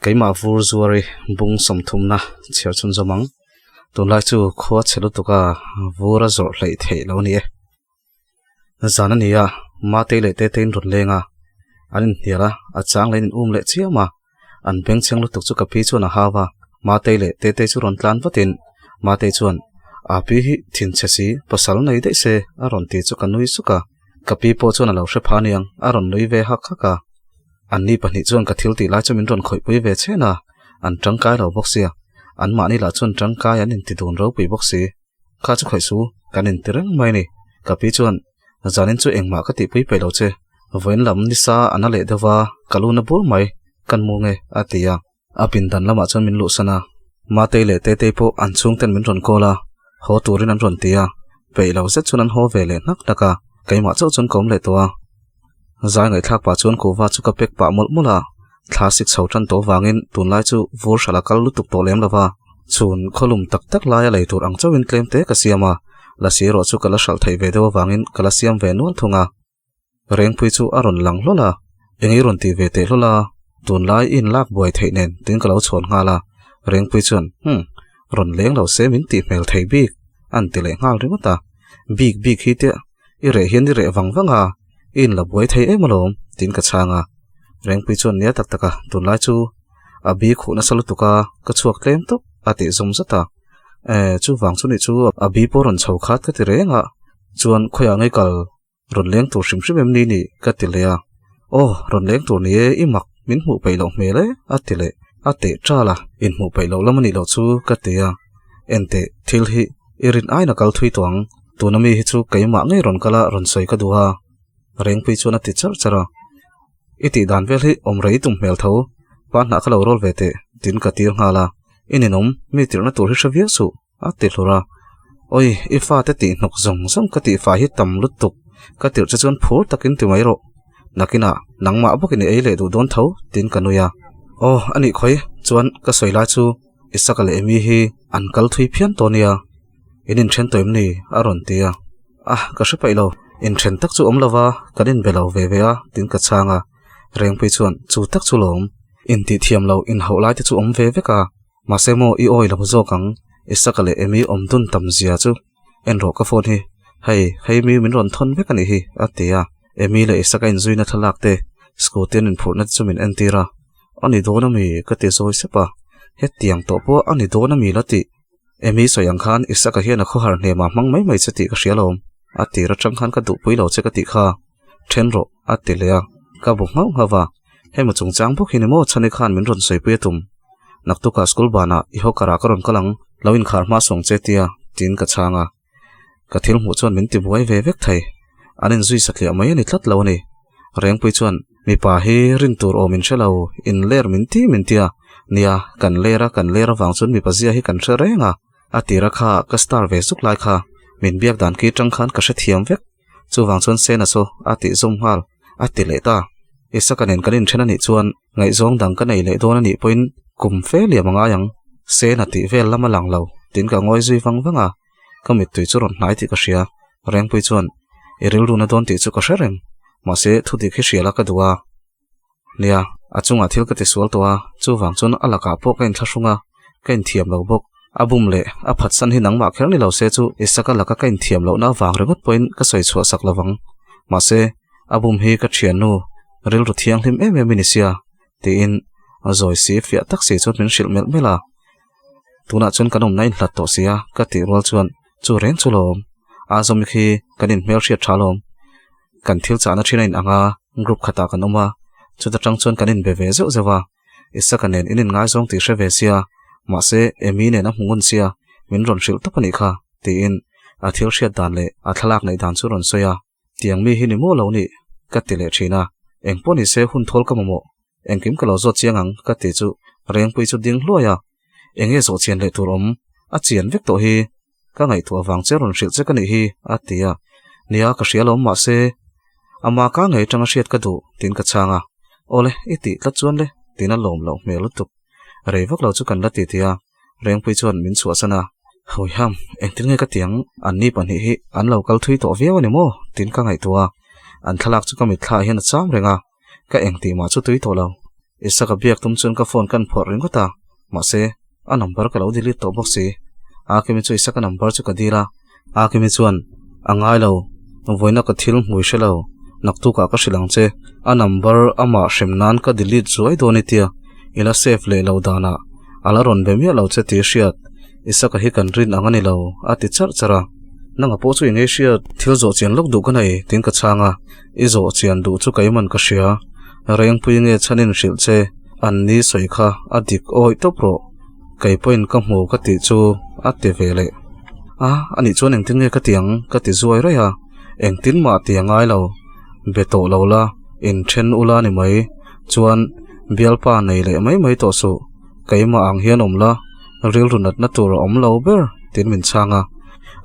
cái mà vua ruồi bung sầm thum na chiều chân gió mắng tuần lai chu khóa chelu tuka vua ra rồi lại thế lâu nè giờ nó nè mà tê lại tê tên rụt lên anh hiểu là chàng lên lệ chiếc mà anh bèn chàng lúc tục chu cà phê chu na hava mà tê lại tê chu ròn tlan vắt tiền mà tê chuan pi thiên chasi pasal này đấy se ròn tê chu cái núi suka cà phê po chu na lâu sẽ phá niang ròn núi về hắc hắc anh ni pani chuan ka thil ti lai chu min ron khoi pui ve chena an tangkai lo boxia an ma ni la chuan tangkai an in ti dun ro pui boxi kha chu khoi su kan in tirang mai ni ka pi chuan zanin chu engma ka ti pui pe lo che voin lam ni sa ana le dewa kaluna bul mai kan mu nge atia apin dan lama chuan min lu sana ma te le te po an chung ten min ron kola ho turin an ron tia pe lo set chuan an ho ve le nak taka kaima chu chun kom le to zai ngai thak pa chuan ko wa chu ka pek pa mol mola classic sautan to wangin tunlai chu vor shala kal lu tuk to lem lawa chun kholum tak tak lai lai tur ang chawin klem te ka siama la siro chu kala shal thai ve dewa wangin kala siam ve nual thunga reng pui chu aron lang lola engi ron ti ve te lola tunlai in lak boi thei nen tin kalo chhon nga la reng pui chuan ron leng lo se min ti mel thei bik an ti le ngal rimata bik hi te i re hian ni re wangwanga in la boi thei emalom tin ka changa reng pui chuan nia tak taka tunlai chu abi khuna salutuka ka chuak tlem tok ati zom zata chu wang chu ni chu abi poron chho khat ka ti renga chuan khoya ngai kal ron leng tur sim sim em ni ni ka ti le a ron leng tur ni i mak min mu pe lo me le ati le ate trala in mu pe lo lamani lo chu ka ti a ente thil hi irin aina kal thui tawng tunami hi chu kaima ngai ron kala ron soi ka duha reng pui chuan ati char chara iti dan vel hi om rei tum mel tho pa na khalo rol vete tin ka tir ngala ininom mi tirna tur hi shavia su ati hlora oi ifa te ti nok zong zong ka ti fa hi tam lutuk ka tir cha chuan phur takin ti mai ro nakina nangma bokini eile du don tho tin kanuya ani khoi chuan ka soila chu isakale emi hi ankal thui phian tonia inin then toim ni aron tia ka hripai lo in then tak chu omlawa kanin belo ve ve a tin ka changa reng pui chuan chu tak chu lom in ti thiam lo in haulai te chu om ve ve ka masemo i oi lo zo kang isakale emi omdun tam zia chu en ro ka phone hi hei mi min ron thon ve ka ni hi atia emi le isaka in zuina thalak te scootin in phurna chu min entira ani dona mi ka te zoi sepa he tiang to po ani dona mi lati emi soyang khan isaka hian a kho har ne ma mang mai chati ka hrialom ati ra chang khan ka du pui lo che ka ti kha then ro ati lea ka bu ngau hawa hema chung chang bok hin mo chani khan min ron soi pui tum naktu ka school bana i ho kara ka ron kalang lawin khar ma song che tia tin ka changa ka thil mu chon min ti buai ve vek thai anin zui sakya mai ni tlat lo ni reng pui chuan mi pa hi rin tur o min shelo in ler min tia nia kan lera wang chun mi pa zia hi kan hre renga ati ra kha ka star ve suk lai kha min biak dan ki tang khan ka hre thiam vek chu wang chun se na so ati zum hal ati le ta isakanen kanin thena ni chuan ngai zong dang ka nei le don ani point kum fe le manga yang se na ti vel lama lang lo tin ka ngoi zui wanga kamit tui chu ron hnai ti ka hria reng pui chuan eril runa don ti chu ka hre ma se thu ti khi hriala ka duwa nia achunga thil ka ti sual towa chu wang chun alaka po kain thashunga kain thiam lo bok abum le a phat san hi nangma kher ni lo se chu isaka laka kain thiam lo na wang regot point ka soi chho sak lawang ma se abum hi ka thian nu ril ru thiang hlim em minisia ti in azoi si fia tak se chot min shil mel mela tuna chun kanom nai hlat to sia ka ti rol chuan chu ren chu lom azom khi kanin mel hria thalom kan thil chana thina in anga group khata kanoma chu ta tang chon kanin beve zo zawa isakanen inin ngai zong ti hre ve sia ma se emi ne na mungun sia min ron shil to pani kha ti in a thil hriat dan le a thalak nei dan chu ron soya tiang mi hi ni mo lo ni ka ti le thina engponi se hun thol ka momo engkim ka lo zo chiang ang ka ti chu reng pui chu ding hloya enge zo chian le turom a chian vek to hi ka ngai tu awang che ron hril che ka ni hi atia nia ka hrialom ma se ama ka ngai tanga hriat ka du tin ka changa ole iti tla chuan le tin a lom lo mel lutuk rei vak lo chu kan la ti tia reng pui chuan min chua sana hoi ham engtin nge ka tiang an ni pan hi an lo kal thui to viaw ni mo tin ka ngai tua an thalak chu ka mi thla hian a cham renga ka engti ma chu tui to lo isa ka biak tum chun ka phone kan phor ring ko ta ma se a number ka lo delete to box si a ke mi chu isa ka number chu ka dira a ke mi chuan angai lo voina ka thil mui shelo naktu ka ka shilang che a number ama shemnan ka delete zoi do ni tia ila save le lo dana ala ron be mi lo che ti hriat isa ka hi kan rin angani lo a ti char chara nanga po chu inge hriat thil zo chian lok du ka nei tin ka changa i zo chian du chu kaiman ka hria reng pui nge chanin hril che an ni soi kha adik oi to pro kai point ka hmu ka ti chu a te vele ani chuan engtin nge ka tiang ka ti zuai ra ya engtin ma tiangai lo beto lo la in then ula ni mai chuan bialpa nei le mai to su kaima ang hian omla ril runat na tur om lo ber tin min changa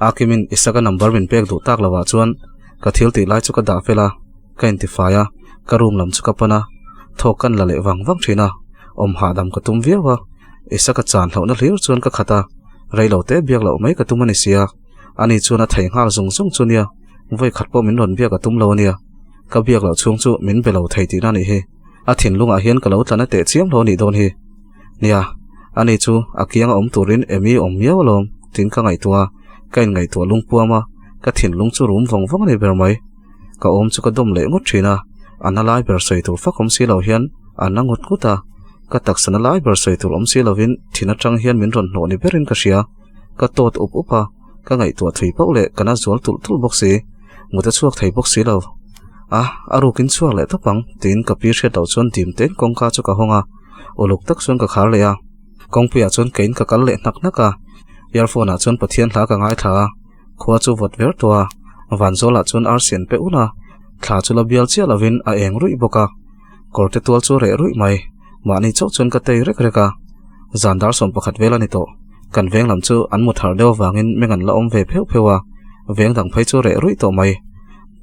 akimin isaka number min pek du tak lawa chuan ka thil ti lai chu ka da fela ka intifaya ka room lam chu ka pana thokan la le wang thina om ha dam ka tum viawa isaka chan hlo na hlir chuan ka khata reilo te biak lo mai ka tum ani sia ani chuan a thai ngal zung chunia voi khat po min ron biak ka tum lo nia ka biak lo chung chu min belo thai ti na ni hi a thin lunga hian ka lo tlana te chiam lo ni don hi nia ani chu akiang om turin emi om miaw lom tin ka ngai tua kain ngai tua lungpuama ka thin lung chu rum vong ni ber mai ka om chu ka dom le ngot thina analai ber soi tur fa kom si lo hian anangot kuta ka taksana lai ber soi tur om si lovin thina tang hian min ron no ni berin ka sia ka tot upa ka ngai tua thui pau le kana zol tul boxi muta chuak thei boxi lo arukin chuak le topang tin ka pi hret lo chon tim ten kong ka chu ka honga oluk tak chon ka khar le ya kong pia chon kein ka kal le nak a earphone a chon pathian hla ka ngai tha khwa chu vot ver tua van zola chon arsian pe una thla chu la bial chia lovin a eng rui boka korte tol chu re rui mai mani chok chon ka tei rek reka zandar som pakhat vela ni to kan veng lam chu an mu thar deuh wangin mengan la om ve pheu veng dang phai chu re rui to mai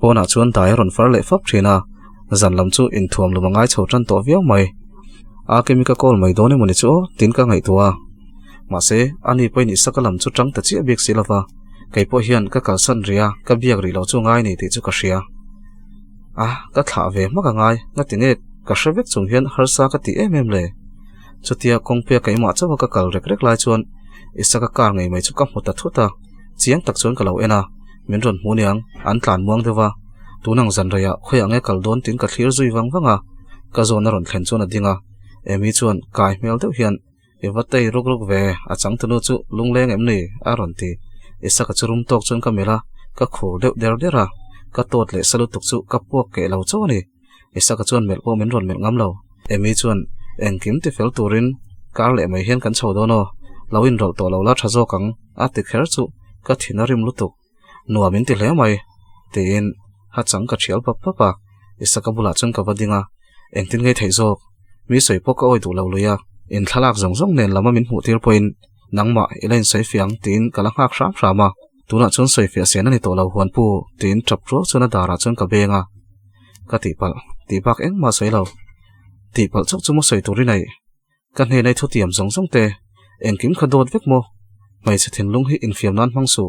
pona chuan dai ron far le fap thina zan lam chu in thuam lu mangai chho tran to viau mai a chemical call mai done moni chu tin ka ngai tua ma se ani poi ni sakalam chu tang ta chi bek silawa kai po hian ka kal san ria ka biak ri lo chu ngai ni ti chu ka hria ka thla ve ma ka ngai na tinge ka hravek chung hian harsa ka ti em le chutia kongpe kai ma chawa ka kal rek lai chuan isaka kar ngai mai chu ka hmuta thuta chiang tak chuan ka lo ena min ron hmuniang an tlan muang dewa tunang zan raya khoya nge kal don tin ka thlir zui wanga ka zona ron thlen chuan adinga emi chuan kai mel deuh hian evatei ruk ve a chang tunu chu lungleng emni a ron ti isaka churum tok chuan ka mela ka khur deuh dera ka tot le salu tuk chu ka puak ke lo chawni isaka chuan mel po min ron mel ngam lo emi chuan engkim ti fel turin kar le mai hian kan chho dono lawin rol to lo la thazo kang a ti kher chu ka thinarim lutuk nuamin ti hle mai tin ha chang ka thial papa isaka bula chuan ka vadinga engtin ngai thei jok mi soi po ka oi du lo luya in thalak zong nen lama min hmu tir point nangma ilain sai fiang tin kala hak ram tuna chon soi fia sen ani to lo huan pu tin trap ro chuna dara chon ka benga ka ti bak eng ma soi lo ti pal chok chu mo soi turi nei kan he nei thu tiam zong te engkim khadot vek mo mai se thin lung hi in fiam nan hmang su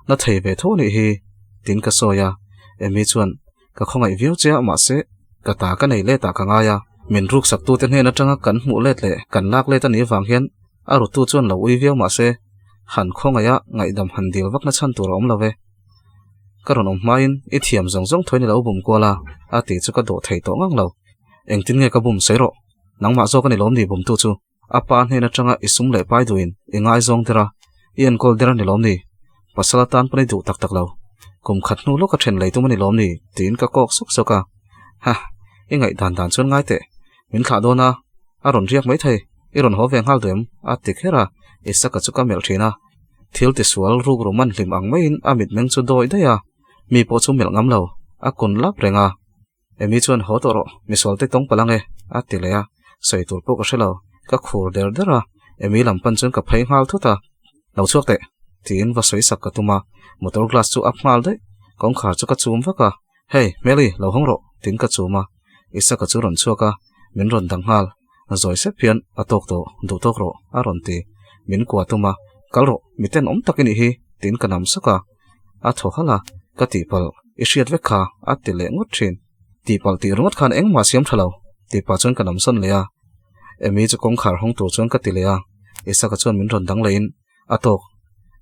na thei ve tho ni hi tin ka soya emi chuan ka khongai viu che ma se ka ta ka nei le ta ka nga ya min ruk sak tu te hne na tanga kan hmu let le kan lak le ta ni wang hian aru tu chuan lo ui viu ma se han khongaya ngai dam han dil wak na chan tur om love karon om main I thiam zong thoini lo bum kola a ti chu ka do thei to ngang lo engtin nge ka bum seiro nangma zo ka ni lom ni bum tu chu apa hne na tanga isum le pai duin ingai zong tera ian kol dera ni lom ni pasala tan pani du tak lo kum khat nu lo ka then lei tu mani lom ni tin ka kok sok soka ingai dan chon ngai te min kha do na aron riak mai thei iron ho veng hal dem a tikhera isaka chu ka mel thina thil ti sual ruk roman hlim ang mai in amit meng chu doi daya mi po chu mel ngam lo a kun lap renga emi chuan ho to ro misol te tong palange atilea saitur po ka shelo ka khur der dera emi lampan chun ka phai ngal thuta lo chuak te tin va soi sak ka tuma motor glass chu ap ngal de kong khar chu ka chum vaka hey meli lo hong ro tin ka chuma isa ka chu ron chuaka min ron dang hal zoi se pian atok to du tok ro aron ti min kwa tuma kalro miten om takini hi tin kanam saka a tho hala ka ti pal ishiat vekha atile ngot thin ti pal ti rongot khan eng ma siam thalo ti pa chon kanam son leya emi chu kong khar hong to chon ka ti leya isa ka chon min ron dang lein atok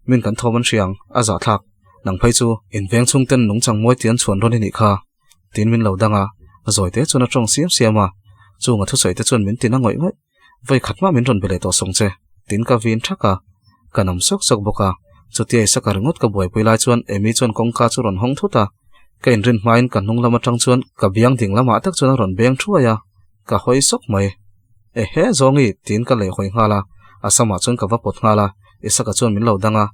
min kan thoman siang aza thak nang phai chu in veng chung ten nung chang moi tian chuan ron ni kha tin min lo danga zoi te chona trong siam siama chu nga thu soi te chon min tin a ngoi ngoi vai khatma min ron bele to song che tin ka vin thaka kanam sok sok boka chuti ai sakar ngot ka boi poilai chuan emi chuan kong ka chu ron hong thuta ka in rin main kan nung lama tang chuan ka biang ding lama tak chuan ron beng thuaya ka hoi sok mai e he zongi tin ka le hoi ngala asama chuan ka va pot ngala isaka chuan min lo danga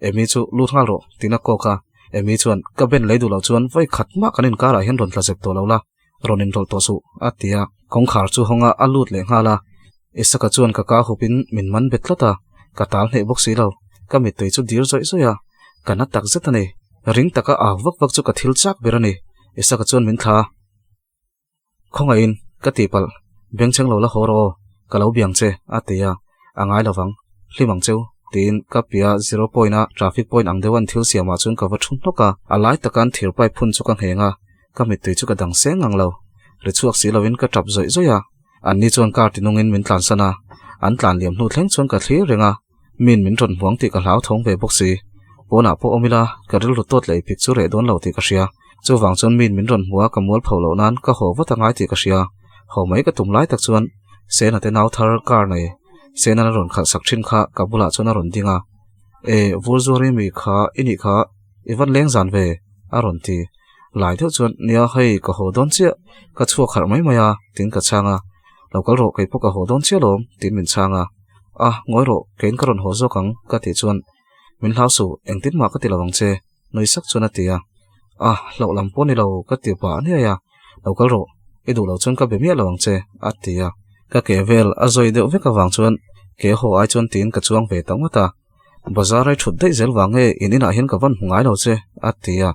emi chu lut ngal ro tina ko ka emi chuan ka ben leidu lo chuan vai khatma kanin kara hen ron tlasep to lola ronin rol to su atia kong khar chu honga alut le ngala isaka chuan ka hupin min man betlata ka tal ne box si lo ka mi tei chu dir zoi zoya kana tak zetani ring taka a vak vak chu ka thil chak berani isaka chuan min tha khonga in ka tipal bengchang lo la horo ka lo biang che atia angai lawang hlimang cheu tin ka pia 0 point a traffic point ang dewan thil siama chun ka va thun noka alai takan thir pai phun chu ka henga ka mi tei chu ka dang seng ang lo ri chuak si lovin ka tap zoi zoya anni chuan kar tinungin min tlan sana an tlan liam hnu thleng chuan ka thlir renga min ron huang ti ka hlau thong ve boxi pona po omila ka ril rutot lei pik chu re don lo ti ka sia chu wang chon min ron huwa ka mol pholo nan ka ho wa tangai ti ka sia ho mai ka tum lai tak chuan sena te nau thar kar nei sena ron kha sak thin kha ka bula chona ron dinga e vurzori mi kha ini kha iwan leng zan ve aron ti lai theu chuan nia hei ka ho don chia ka chuak khar mai maya tin ka changa lokal ro kai po ka ho don chia lom tin min changa ngoi ro kein karon ho zo kang ka ti chuan min hlau su engtin ma ka ti lawang che noi sak chuna tia lo lam po ni lo ka ti pa ni ya lokal ro edu lo chun ka be mi lawang che atia ka ke vel azoi de ve ka wang chuan ke ho ai chuan tin ka chuang ve tangata bazar ai thut dei zel wange inina hin ka van hungai lo che atia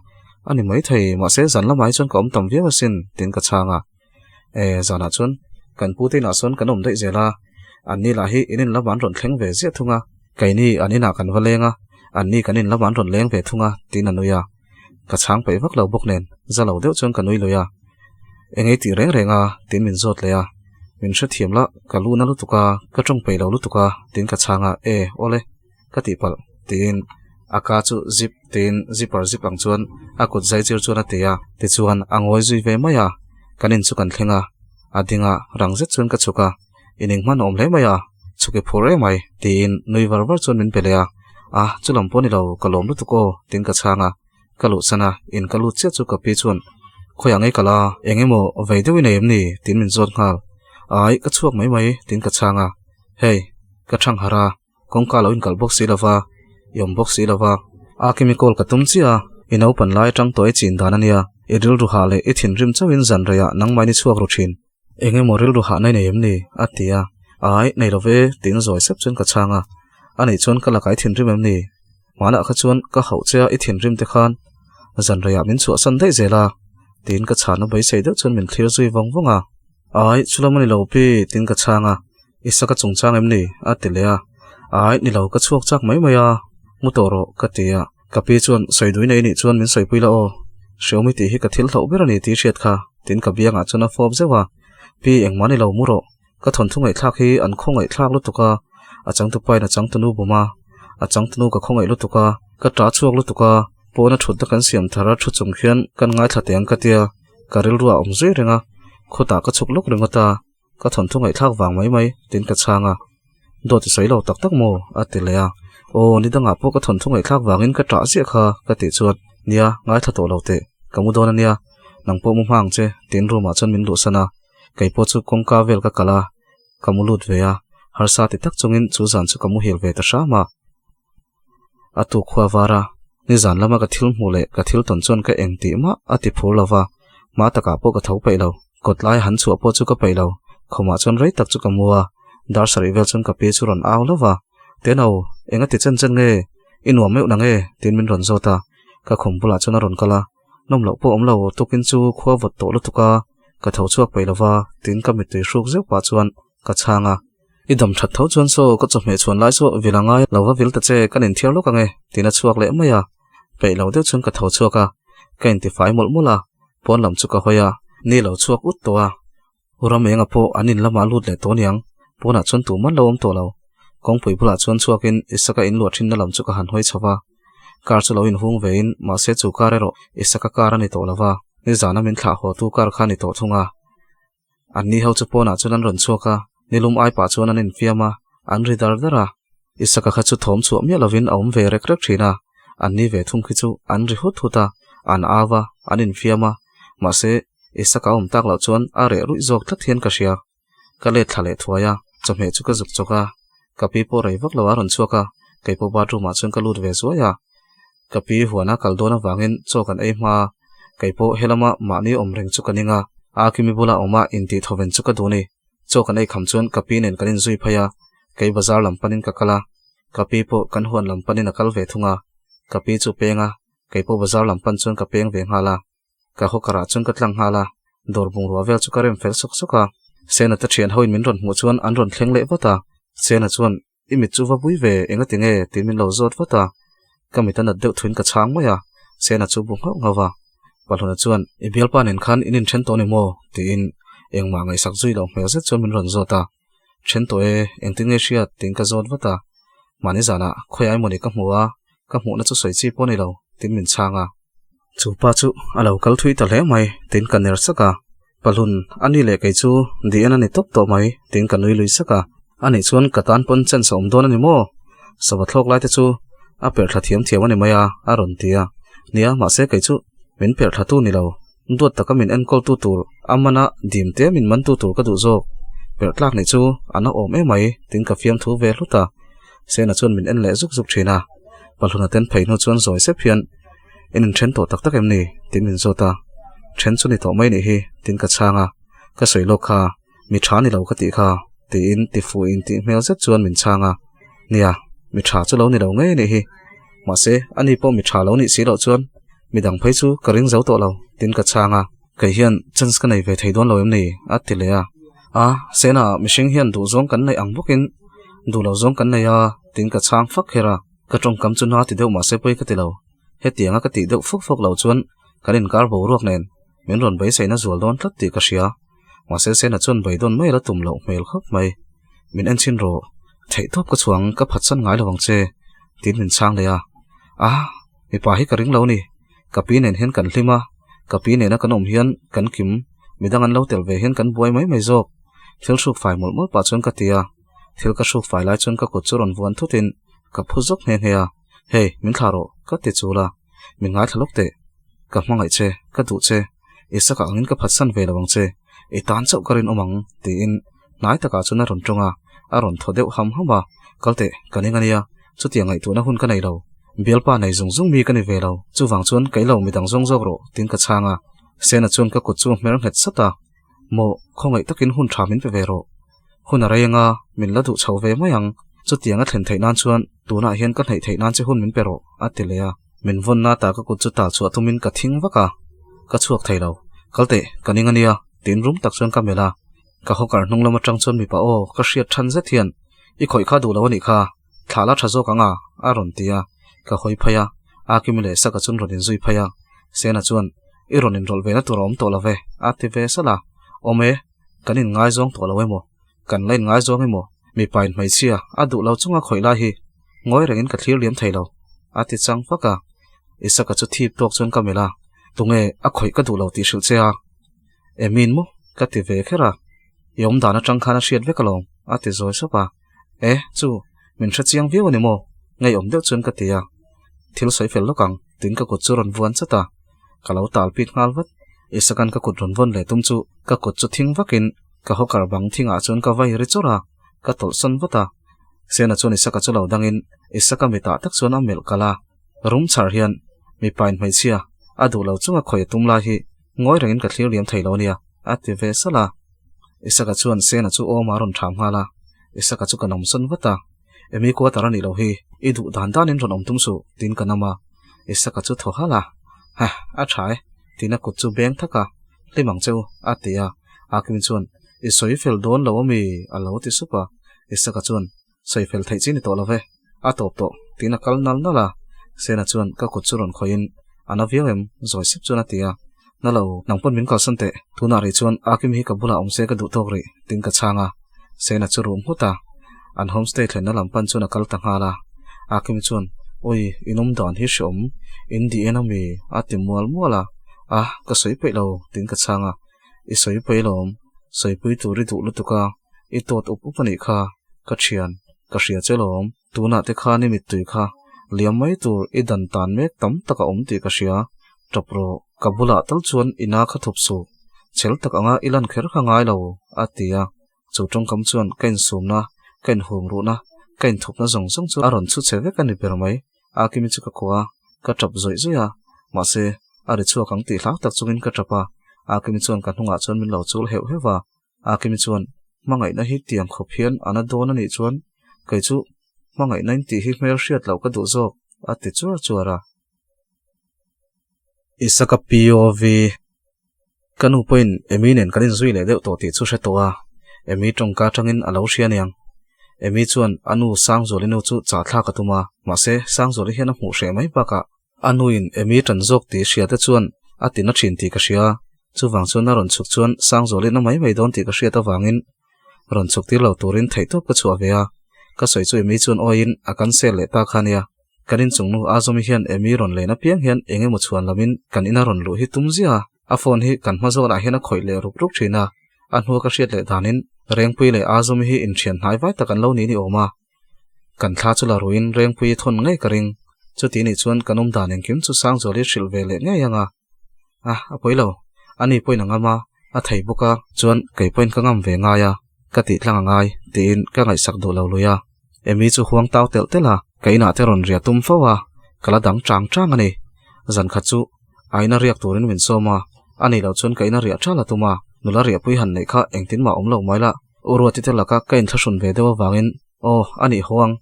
ani mai thei ma se zan la mai chuan kom tam ve sin tin ka changa zana chuan kan pu te na son kanom dei zela anni la hi inin la ban ron thleng ve zia thunga kaini anina kan valenga anni kanin la ban ron leng ve thunga tin anuya ka chang pai vak lo bok nen zalo deuh chuan kanui loya engei ti reng renga tin min zot leya min sha thiam la ka lu na lu tuka ka tong pai lo lu tuka tin ka changa ole ka ti pal tin aka chu zip tin zipper zip ang chuan akut zai chir chuan atia ti chuan angoi zui ve maya kanin chu kan thlenga adinga rangzet chuan ka chuka ining man om le maya chuke phore mai tin nui varvar chuan min pelea chulam poni lo kalom lu tuko tin ka changa kalu sana in kalu che chu ka pi chuan khoyang ei kala engemo veidewin em ni tin min zot ngal ai ka chuak mai tin ka changa hey ka thang hara kongka lo in kal box si lova yom box si lova chemical ka tum chia in open lai tang toi chin danania edil ru hale e thin rim chawin zan raya nang mai ni chuak ru thin enge moril ru ha nai nei em ni atia ai nei love tin zoi sep chun ka changa ani chon kala kai thin rim em ni mana kha chuan ka hau chia e thin rim te khan zan raya min chu san dei zela tin ka chana bai sei de chun min thlir zui wang wanga ai chulamani lo pi tin ka changa isaka chungchang em ni atilea ai ni lo ka chuak chak mai maya mutoro ka tia ka pi chuan soidui nei ni chuan min soipui la o xiaomi ti hi ka thil thau berani ti hriat kha tin ka bianga chuna fob zewa pi engmani lo muro ka thon thungai thlak hi an khongai thlak lu tuka achang tu pai na chang tunu buma achang tunu ka khongai lu tuka ka tra chuak lu tuka pona thut da kan siam thara thu chung khian kan ngai thlateng ka tia karil ruwa omzui renga khota ka chuk luk rengata ka thon thungai thlak wang mai tin ka changa do ti soilo tak tak mo atilea ni danga po ka thon thungai thlak wangin ka tra sia kha ka ti chuan nia ngai thla to lote kamu dona nia nang po mu hang che tin ru ma chon min lu sana kai po chu kongka vel ka kala kamulut veya har sa ti tak chungin chu zan chu kamu hel ve ta sha ma atu khwa wara ni zan lama ka thil mule ka thil ton chon ka engti ma ati phur lawa má taka po ka thau pei lo kot lai han chu po chu ka pei lo khoma chon rei tak chu ka mua dar sari vel chon ka pe chu ron aw lova teno enga ti chen chen nge inwa meu na nge tin min ron zota ka khom bula chon ron kala nom lo po om lo tukin chu khwa vot to lu tuka ka thau chuak pei lova tin ka mi tui shruk zeu pa chuan ka changa idam that thau chuan so ka chome chuan lai so vilanga lova vil ta che kan in thiar lo ka nge tina chuak le maya pei lo deu chun ka thau chuaka ka in ti fai mol mola pon lam chu ka hoya ni lo chuak ut to a uram enga po anin lama lut le to niang pona chun tu man lo om to lo kong pui bula chuan chuakin isaka in lo thin na lam chu ka han hoi chawa kar chu lo in hung vein ma se chu ka rero isaka kar ani to lova ni zana min thla ho tu kar khani to thunga anni ho chu pona chuan ron chuaka nilum ai pa chuan an in fiama an ri dar dara isaka kha chu thom chu mi lovin aum ve rek rek thina anni ve thum khi chu an ri hut huta an awa an in fiama ma se isaka tak lo chuan a re ru jok thla thian ka sia ka le thale thuaya chome chu ka juk choka kapi po rei vak lawa ron chuaka keipo bathroom ma chuan ka lut ve zuaya kapi huana kaldona wangin chokan ei ma keipo helama mani omreng chu kaninga akimi bula oma inti thoven chu ka duni chokan ei kham chuan kapi nen kanin zui phaya kei bazar lampanin ka kala kapi po kan huan lampanin akal ve thunga kapi chu penga keipo bazar lampan chuan ka peng ve ngala ka hokara chuan ka tlang hala dorbung ruavel chu karem fel sok soka sena ta thian hoin min ron mu chuan an ron thleng le wata sena chuan imit chu wa bui ve enga tinge timin lo zot wata kamitan adeu thuin ka chang moya sena chu bu ngau ngawa palhona chuan ibial panin khan inin then to ni mo tin engma ngai sak zui lo hmel zet chuan min ron zota then to e engtinge sia tin ka zot wata mani zana khoyai moni ka hmuwa ka hmu na chu soi chi po nei lo tin min changa chu pa chu alo kal thui ta hle mai tin ka ner saka palhun ani le kai chu di an ani top to mai tin ka nui lui saka ani chuan katan pon chen som don ani mo sawa thlok lai te chu a per thla thiam thiam ani maya a ron tia nia ma se kai chu min per thla tu ni lo duat taka min en kol tu tur amana dim te min man tu tur ka du zo per tlak ni chu ana om e mai tin ka fiam thu ve hluta sena chuan min en le zuk zuk thina palhuna ten phainu chuan zoi se phian in then to tak tak em ni tin min zota then chu ni to mai ni hi tin ka changa ka soi lo kha mi tha ni lo ka ti kha ti in ti fu in ti mel zet chuan min changa nia mi tha chu lo ni lo nge ni hi ma se ani po mi tha lo ni si lo chuan mi dang phai chu ka ring zo to lo tin ka changa kai hian chans ka nei ve thei don lo em ni atilea a sena mishing hian du zong kan nei ang bukin du lo zong kan nei a tin ka chang phak hera ka tong kam chu na ti deuh ma se poi ka ti lo he tianga ka ti deuh phok phok lo chuan kanin kar bo ruak nen min ron bai seina zual don tlat ti ka sia ma se sena chuan bai don mai la tum lo mel khop mai min en chin ro thei top ka chuang ka phat san ngai lawang che tin min chang le a mi pa hi ka ring lo ni ka pi nen hen kan hlima ka pi nen a kan om hian kan kim midang an lo tel ve hen kan buai mai mai zok thil suk fai mol mol pa chuan ka tia thil ka suk fai lai chuan ka kut chu ron vuan thutin ka phuzok hne hne a hey min tharo ka ti chula min ngai thalok te ka hmangai che ka du che isaka angin ka phat san ve lawang che e tan chau karin omang ti in nai taka chuna ron tonga a ron thodeu ham hama kalte kaningania chu tiangai tu na hun ka nei lo bialpa nei zung zung mi ka ni ve lo chu wang chuan kai lo midang zong zok ro tin ka changa sena chuan ka kut chu mer het sata mo khongai takin hun tha min pe ve ro hun arayenga min la du chho ve mayang chu tianga thlen thei nan chuan tuna hian ka thei thei nan che hun min pero atilea min von na ta ka kut chu ta chu atumin ka thing waka ka chuak thei lo kalte kaningania tin room tak chuan ka mela ka hokar hnunglama tang chuan mi pa o ka hriat than ze thian i khoi kha du lo ani kha thala thazo kanga a ron tia ka hoi phaya akimile saka chun ronin zui phaya sena chuan i ronin rol ve na tur om to lave ati ve sala ome kanin ngai zong to lawe mo kan lain ngai zong emo mi pain mai chia adu lo chunga khoi la hi ngoi rengin ka thlir liam thailo ati chang faka isaka chu thip tok chun ka mela tunge a khoi ka du lo ti sil chea emin mo ka ti ve khera yom dana tang khana hriat ve kalong ati zoi sopa chu min tha chiang viu ani mo ngai om deuh chun ka tia thil soi fel lokang tin ka kut chu ron vuan chata kalau tal pit ngal wat isakan ka kut ron von le tum chu ka kut chu thing vakin ka hokar bang thinga chun ka vai ri chora ka tol son vata sena chun isaka chu lo dangin isaka mi ta tak chuan a mel kala room char hian mi pain mai chia adu lo chunga khoi tum la hi ngoi rengin ka thlir liam theilo nia ati ve sala isaka chuan sena chu oma ron tham hala isaka chu kanom san wata emi ko tarani lo hi idu dan danin ron om tum su tin kanama isaka chu tho hala ha a thai tina kut chu beng thaka limang cheu atia akim chuan isoi fel don lo mi alo ti supa isaka chuan soi fel thai chi ni to love a top to tina kal nal nala sena chuan ka kut chu ron khoin anaviam zoi sip chuan atia nalo nangpon min kal sante tuna ri chuan akim hi kabula omse ka du tok ri tin ka changa sena chu room huta an homestay thena lampan chuna kal tanghala akim chuan oi inum dan hi shom indi enami atimual muala ka soi pe lo tin ka changa I soi pe lom soi pui turi du lutuka I tot upani kha ka thian ka ria chelom tuna te kha ni mit tui kha liam mai tur I dan tan mek tam taka om ti ka ria topro kabula tal chuan ina kha thop su chel tak anga ilan kher kha ngai lo atia chu tong kam chuan kain sumna kain hum ru na kain thopna zong zong chu aron chu cheve kan ni permai akimi chu ka kwa ka tap zoi zoya ma se ari chu kang ti hlak tak chungin ka tapa akimi chuan ka hnunga chuan min lo chul heu hewa akimi chuan mangai na hi tiam khophian ana don ani chuan kai chu mangai 90 hi mer hriat lo ka du zok ati chu chuara isaka POV kanu point eminen kanin zui le deuh to ti chu hretoa emi tongka tangin alo hrianiang emi chuan anu sang zolinu chu cha thla ka tuma ma se sang zoli hian a hmu hre mai baka anuin emi tan zok ti hriate chuan atina thin ti ka hria chuwang chuan a ron chuk chuan sang zoli na mai mai don ti ka hria ta wangin ron chuk ti lo turin theitop ka chuwa vea ka soi chu emi chuan oin akan sel le ta khania kanin chungnu azomi hian emi ron le na piang hian enge mu chuan lamin kan ina ron lu hi tumzia a phone hi kan ma zona hian a khoi le ruk ruk thina a hnu ka hriat le danin rengpui le azomi hi in thian hnai vai takan lo ni ni oma kan thla chu la ruin rengpui thon ngai karing chu ti ni chuan kanum danin kim chu sang zoli hril ve le nge yanga a poilo ani poina ngama a thei buka chuan kei point ka ngam ve nga ya ka ti tlang ngai tin ka ngai sak do lo luya emi chu huang taw tel tela kaina te ron ria tum fawa kala dang chang chang ani zan kha chu aina riak turin min soma ani lo chun kaina ria thala tuma nula ria pui han nei kha engtin ma omlo maila urwati te laka kain thashun ve dewa wangin ani huang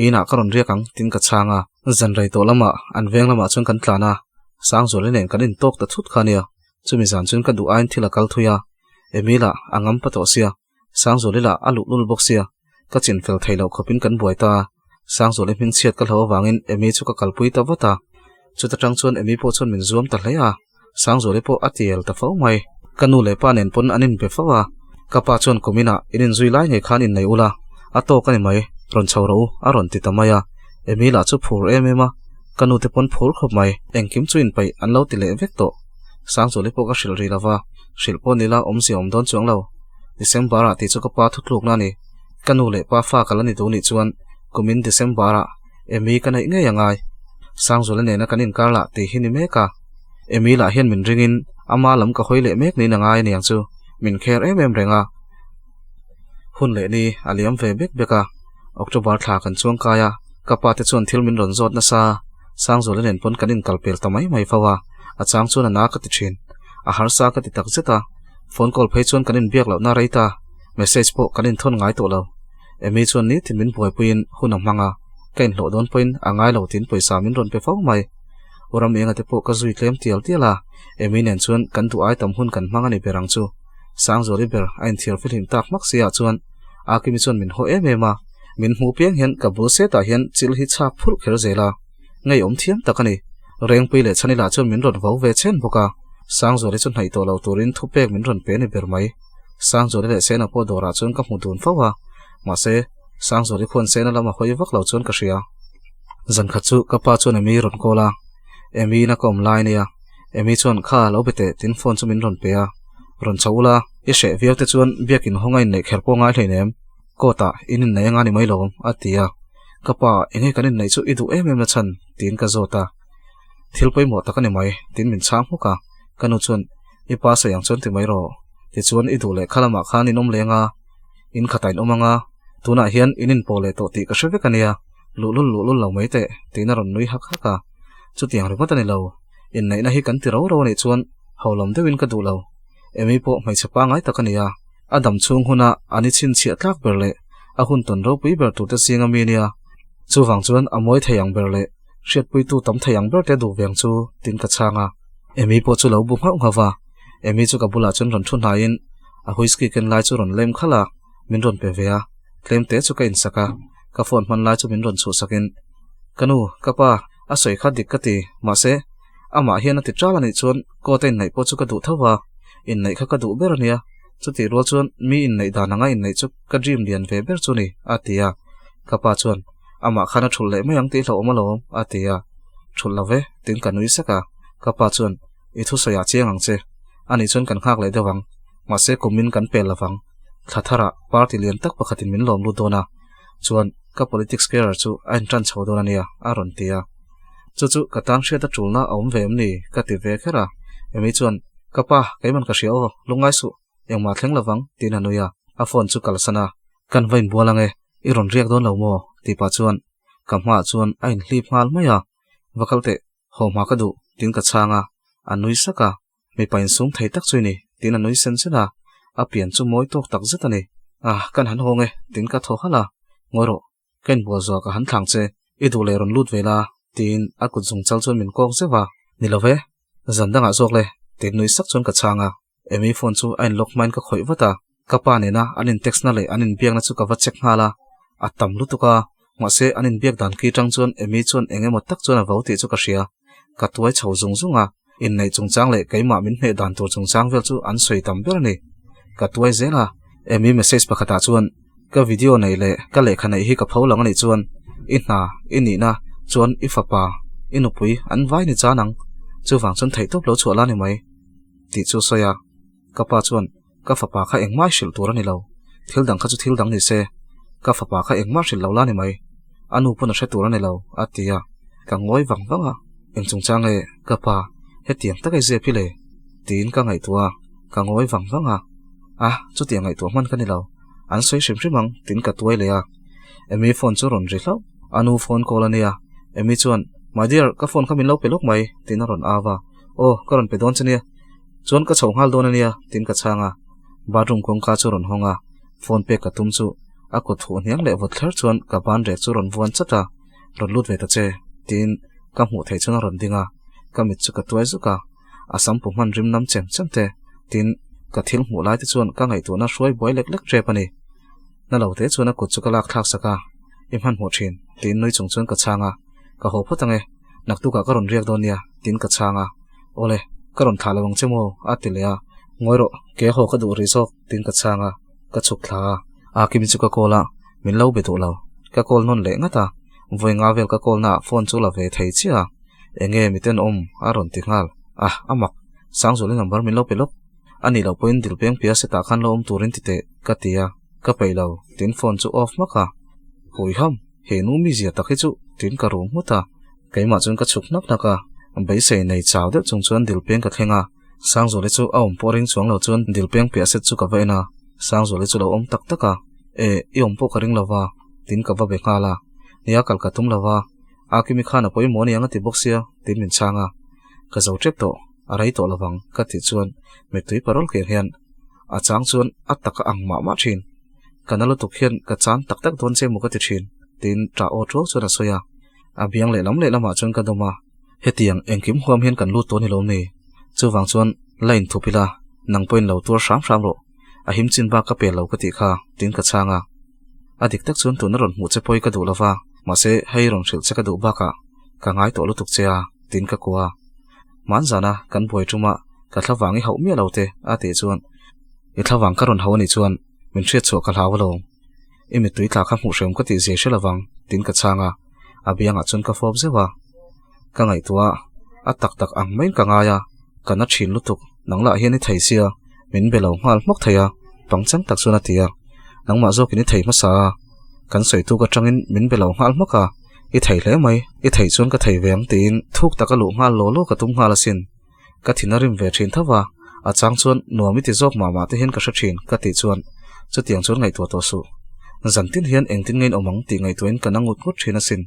ina karon ria kang tin ka changa zan rai to lama an veng lama chun kan tlana sang zole nen kanin tok ta thut khania chumi zan chun ka du ain thila kal thuya emila angam pato sia sang zole la alu lul boxia ka chin fel thailo khopin kan buaita sang zole min chiat ka hlo wangin emi chu ka kalpui ta wata chuta tang chuan emi po chon min zuam ta hlaya sang zole po atiel ta fo mai kanu le pa nen pon anin pe fawa kapa chuan komina inin zui lai nge khan in nei ula ato kani mai ron chhoro aron ti tamaya emi la chu phur emema kanu te pon phur khop mai engkim chu in pai anlo ti le vek to sang zole po ka shil ri lawa shil po nila omsi om don chuang lo December ti chu ka pa thutluk na ni kanu le pa fa kalani tu ni chuan kumin December emi kana nge yangai sang zole ne na kanin karla ti hini meka emi la hian min ringin ama lam ka hoile mek ni nangai niang chu min kher em renga hun le ni aliam ve bek beka October thla kan chuang kaya kapa te chuan thil min ron zot na sa sang zole nen pon kanin kalpel tamai mai fawa achang chuan na ka ti thin a har sa ka ti tak zeta phone call phei chuan kanin biak lo na reita message po kanin thon ngai to lo emi chuan ni tin min poi puin hunam manga kain lo don point angai lo tin poisa min ron pe fau mai oram enga te po ka zui tlem tial tiala emi nen chuan kan tu ai tam hun kan manga ni perang chu sang zoli ber ain thiar filim tak mak sia chuan akimi chuan min ho emema min hu piang hian ka bul se ta hian chil hi chak phur kher zela ngai om thiam takani reng pui le chani la chuan min ron vau ve chen boka sang zoli chun hai to lo turin thu pek min ron pe ni ber mai sang zoli le sena po dora chuan ka mu dun fawa ma se sang zoli khon sena lama hoi vak lo chuan ka ria zan kha chu ka pa chuan emi ron kola emi na kom line ya emi chuan kha lo bete tin phone chu min ron pe a ron chaula i she viaute chuan biakin hongai nei kherpo ngai thleinem kota inin nei nga ni mai lo atia kapa enge kanin nei chu idu em na chan tin ka zota thilpoi mo takani mai tin min chang huka kanu chuan I pa sa yang chuan ti mai ro ti chuan idu le khalama khan inom lenga in khatain omanga tuna hian inin pole to ti ka sheve kania lulul lo mai te tina ron nui hak haka chu tiang ri matani lo in nei na hi kan ti ro ro ni chuan haulam dewin ka du lo emi po mai chapa ngai takania adam chung huna ani chin chia tlak berle a hun ton ro pui ber tu te singa mi nia chu wang chuan amoi thayang berle hriat pui tu tam thayang ber te du veng chu tin ka changa emi po chu lo bu ngau ngawa emi chu ka bula chun ron thun hain a huiski ken lai chu ron lem khala min ron pe vea klem te chu ka in saka ka phone man lai chu min ron chu sakin kanu kapa a soi kha dik ka ti ma se ama hian ati tral ani chuan ko ten nei po chu ka du thawa in nei kha ka du ber ania chu ti ro chuan mi in nei dananga in nei chu ka dream lian ve ber chu ni atia kapa chuan ama khana thul le mayang ti hlo malo atia thul lave tin kanui saka kapa chuan I thu soya chiang ang che ani chuan kan khak le dewang ma se komin kan pel lawang thathara party lian tak pakhatin min lom lu dona chuan ka politics career chu an tran chho dona nia aron tia chu ka tang hria ta tulna awm ve ni ka ti ve khera emi chuan kapa kaiman ka hriao lungai su engma thleng lawang tin anuya a phone chu kalsana kan vain bualange I ron riak don lo mo ti pa chuan kamha chuan ain hlip ngal maya wakalte homa ka du tin ka changa anui saka mi pain sum thei tak chuini tin anui sen sena a pian chu moi tok tak zetani kan han honge tin ka tho hala ngoro ken bo zo ka han thlang che I du le ron lut vela tin a kut zung chal chuan min kok zewa nilove zandanga zok le tin nui sak chuan ka changa emi phone chu ain lock main ka khoi wata kapa ne na anin text na le anin biak na chu ka wa check hala atam lutuka ma se anin biak dan ki tang chuan emi chuan engemaw tak chuan a vauti chu ka hria ka tuai chho zung zunga in nei chungchang le keima min he dan tur chungchang vel chu an soi tam ber ni ka tuai zela emi message pakhata chuan ka video nei le ka lekha nei hi ka pholang ani chuan inna ini na chuan ifapa inupui an vai ni chanang chu wang chun thei top lo chuala ni mai ti chu soya kapa chuan ka fapa kha engmai shil tur ani lo thildang kha chu thildang ni se ka fapa kha engmai shil lo la ni mai anu puna hre tur ani lo atia ka ngoi wang wanga eng chungchang le kapa hetiang takai je phile tin ka ngai tua ka ngoi wang wanga chu tiang ngai tu man kani lo an soi shim shimang tin ka tuai le emi phone chu ron ri hlau anu phone call ania emi chuan my dear ka phone khamin lo pelok mai tin ron awa ka ron pe don chania chuan ka chho ngal don ania tin ka changa bathroom kong ka chu ron honga phone pe ka tum chu a ko thu niang le vot thlar chuan ka ban re chu ron vuan chata ron lut ve ta che tin ka mu thei chuna ron dinga ka mit chu ka tuai zu ka asam pu man rim nam chem chamte tin ka thil mu lai ti chuan ka ngai tu na hruai boi lek lek tre pani na lo te chuan a kut chu ka lak thak saka imhan mu thin tin noi chung chuan ka changa ka ho phatange naktu ka ron riak don nia tin ka changa ole ka ron thalawang chemo atilea ngoiro ke ho ka du ri sok tin ka changa ka chuk thla kimi chu ka kola min lo be tu lo ka kol non le ngata voi nga vel ka kol na phone chu la ve thei chia enge miten aron ti ngal amak sang zoli number min lo pelok ani lo point dil peng pia se ta khan lo turin ti te ka tia ka peilo tin phone chu off maka hoi ham he nu mi zia takhi chu tin ka rom muta keima chun ka chuk nak naka bai sei nei chaw de chung chuan dil peng ka thenga sang zoli chu poring chuang lo chuan dil peng pia se chu ka vaina sang zoli chu lo tak taka i po ka ring lawa tin ka va be khala nia kal ka tum lawa akimi khana poi moni anga ti boxia tin min changa ka zo trep to arai to lawang ka ti chuan me tui parol ke hian a chang chuan ataka angma ma thin kanalo tuk hian ka chan tak tak don che mu ka ti thin tin tra o tro chuan a soya abiang le lama chuan ka doma hetiang engkim huam hian kan lut to ni lo ni chu wang chuan line thupila nang point lo tur sham ro a him chin ba ka pe lo ka ti kha tin ka changa adik tak chuan tu na ron mu che poi ka du lawa ma se hei ron hril che ka du ba ka ngai to lu tuk chea tin ka kwa man zana kan boi tuma ka thlawangi hau mi lo te ate chuan I thlawang ka ron ho ni chuan min hriat chu ka hlaw lo imi tui tla kha mu hrem ka ti je shelawang tin ka changa abianga chun ka fob zewa ka ngai tua tak tak ang main ka ngaya kana thin lutuk nangla hian I thei sia min belo ngal mok theya pangchang tak chuna tia nangma zo kini thei ma sa kan soi tu ka tangin min belo ngal moka I thei hle mai I thei chun ka thei veng tin thuk taka lu ngal lo ka tum ngal asin ka thinarim ve thin thawa a chang chuan nuami ti zok ma te hian ka hra thin ka ti chuan chu tiang chuan ngai to su zantin hian engtin ngein omang ti ngai toin kana ngut thina sin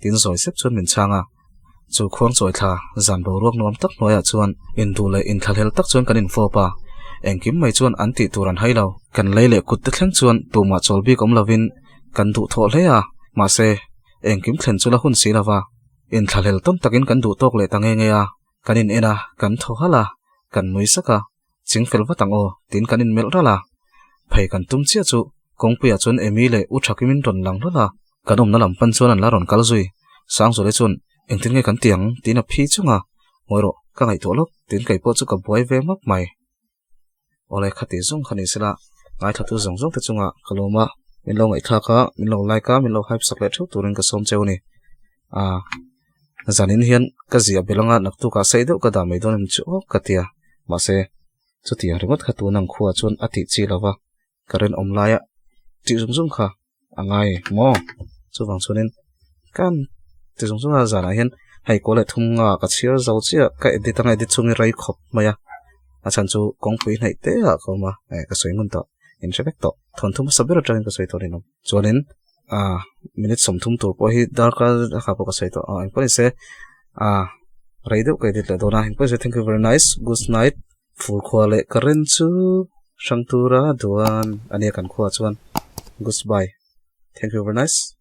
tin zoi sep chuan min changa chu khuang choi tha zan bo ruak nuam tak noya chuan in du le in thalhel tak chuan kan in fopa engkim mai chuan an ti turan hailo kan leile kut te thleng chuan tuma cholbi kom lovin kan du tho hle a ma se engkim thlen chula hun si lawa in thalhel tom takin kan du tok le tange nge a kan in ena kan tho hala kan nui saka chingfel watang o tin kan in mel rala phei kan tum chia chu kongpia chuan emi le u thakimin ron lang lola kan omna lam pan chuan an la ron kal zui sang zo le chuan engtin nge kan tiang tin a phi chunga moiro ka ngai to lok tin kai po chu ka buai ve mak mai ole khati zong khani sela ngai thatu zong zong te chunga kaloma min lo ngai thaka min lo lai ka min lo hype sak le thu turin ka som cheu ni zanin hian ka zia belanga naktu ka seido ka da mai don chu katia ma se chutia ringot khatu nang khuwa chuan ati chi lawa karen omlaya ti zum zum kha angai mo chuwang chunin kan ti zum zum a zana hian hei ko le thunga ka chhir zo chia ka edit anga edit chungi rai khop maya achan chu kongpui nei te a koma ka soingun to in respect to thon thum sabera train ka soito rinam chuanin minute somthum to po hi darka kha po ka soito in poi se radio ka edit le dona in poi se thank you very nice good night full khwale karen chu shangtura duan ani kan khwa chuan goodbye thank you very nice